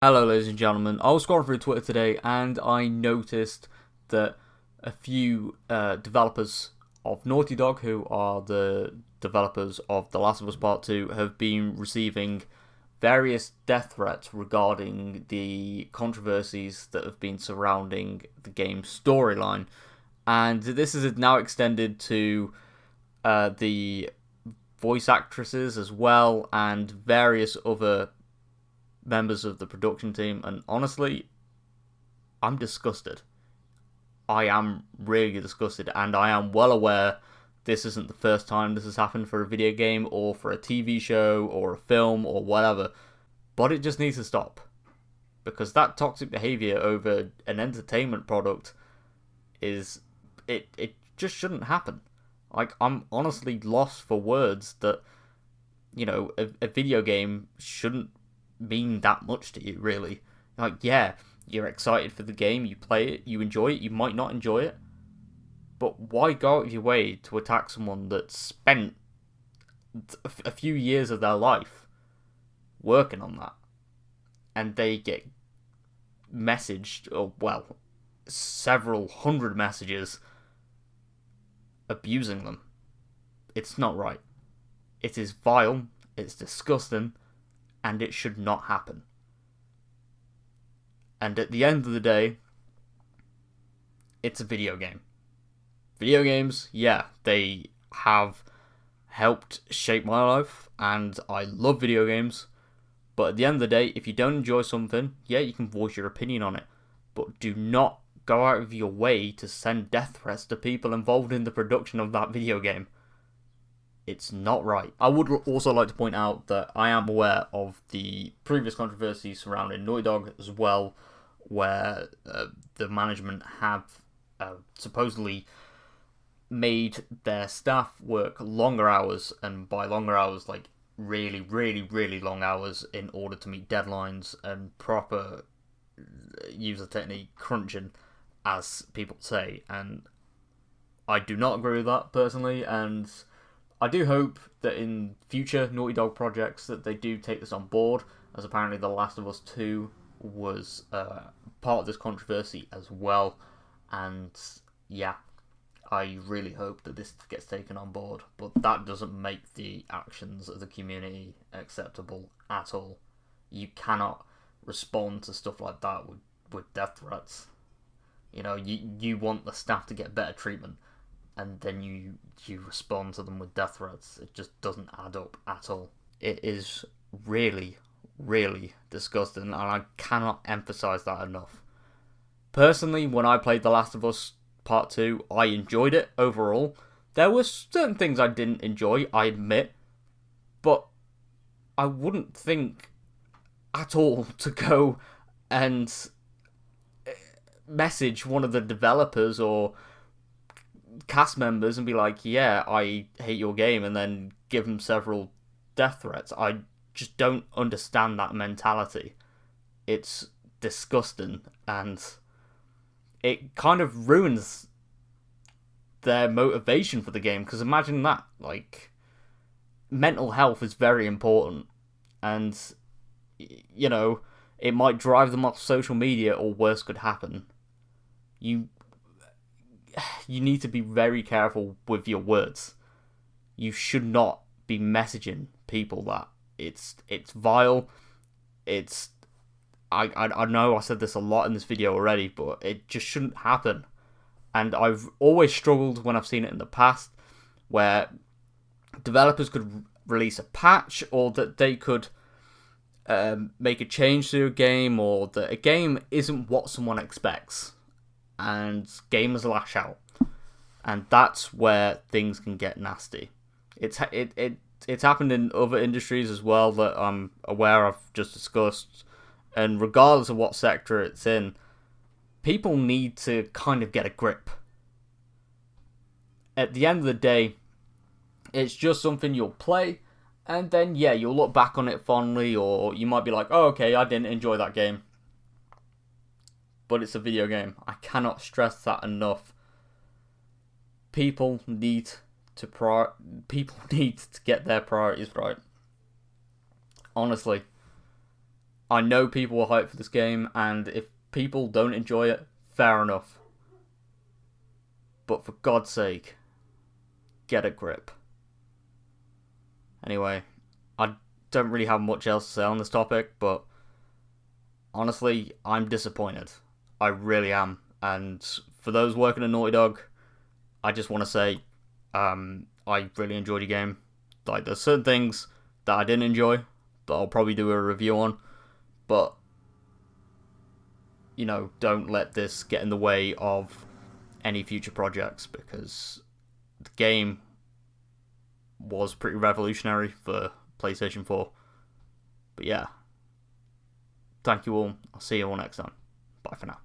Hello, ladies and gentlemen. I was scrolling through Twitter today and I noticed that a few developers of Naughty Dog, who are the developers of The Last of Us Part 2, have been receiving various death threats regarding the controversies that have been surrounding the game's storyline. And this is now extended to the voice actresses as well and various other members of the production team, and honestly, I'm disgusted. I am really disgusted, and I am well aware this isn't the first time this has happened for a video game or for a TV show or a film or whatever, but it just needs to stop. Because that toxic behavior over an entertainment product it just shouldn't happen. Like, I'm honestly lost for words that, a video game shouldn't mean that much to you, really. Like, yeah, you're excited for the game, you play it, you enjoy it, you might not enjoy it, but why go out of your way to attack someone that spent a few years of their life working on that, and they get messaged, or, well, several hundred messages abusing them? It's not right. It is vile, it's disgusting, and it should not happen. And at the end of the day, it's a video game. Video games, yeah, they have helped shape my life, and I love video games. But at the end of the day, if you don't enjoy something, yeah, you can voice your opinion on it. But do not go out of your way to send death threats to people involved in the production of that video game. It's not right. I would also like to point out that I am aware of the previous controversy surrounding Naughty Dog as well, where the management have supposedly made their staff work longer hours, and by longer hours, like really, really, really long hours, in order to meet deadlines and proper user technique crunching, as people say. And I do not agree with that personally, and I do hope that in future Naughty Dog projects that they do take this on board, as apparently The Last of Us 2 was part of this controversy as well. And yeah, I really hope that this gets taken on board, but that doesn't make the actions of the community acceptable at all. You cannot respond to stuff like that with death threats. You want the staff to get better treatment, and then you respond to them with death threats. It just doesn't add up at all. It is really, really disgusting, and I cannot emphasize that enough. Personally, when I played The Last of Us Part 2, I enjoyed it overall. There were certain things I didn't enjoy, I admit, but I wouldn't think at all to go and message one of the developers or cast members and be like, yeah, I hate your game, and then give them several death threats. I just don't understand that mentality. It's disgusting, and it kind of ruins their motivation for the game, because imagine that, like, mental health is very important, and, it might drive them off social media, or worse could happen. You you need to be very careful with your words. You should not be messaging people that. It's vile. It's I know I said this a lot in this video already, but it just shouldn't happen. And I've always struggled when I've seen it in the past, where developers could release a patch, or that they could make a change to a game, or that a game isn't what someone expects, and gamers lash out, and that's where things can get nasty. It's happened in other industries as well that I'm aware of, just discussed, and regardless of what sector it's in, people need to kind of get a grip. At the end of the day, it's just something you'll play, and then yeah, you'll look back on it fondly, or you might be like, oh, okay, I didn't enjoy that game, but it's a video game. I cannot stress that enough. People need to get their priorities right. Honestly, I know people are hyped for this game, and if people don't enjoy it, fair enough. But for God's sake, get a grip. Anyway, I don't really have much else to say on this topic, but honestly, I'm disappointed. I really am. And for those working at Naughty Dog, I just want to say, I really enjoyed the game. Like, there's certain things that I didn't enjoy that I'll probably do a review on, but don't let this get in the way of any future projects, because the game was pretty revolutionary for PlayStation 4. But yeah, thank you all. I'll see you all next time. Bye for now.